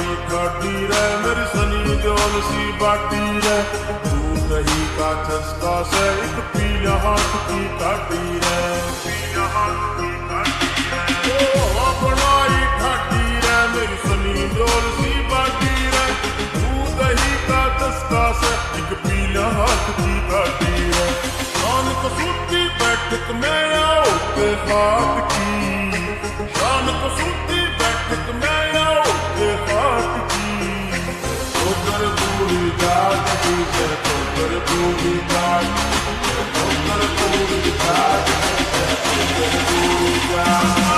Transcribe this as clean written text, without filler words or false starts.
बनाई खाटी रे मेरी सनी देओल सी बाटी रे दूध दही का चस्का से एक पीला हाथ की काटी रे पीला हाथ की काटी रे ओ बनाई खाटी रे मेरी सनी देओल सी बाटी रे दूध दही का चस्का से एक पीला हाथ की काटी रे शान कसूती बैठक में आओ के हाथ की शान कसूती बैठक में आओ के हाथ की ठोकर पूरी जात की ठोकर पूरी जात ठोकर पूरी जात ठोकर पूरी जात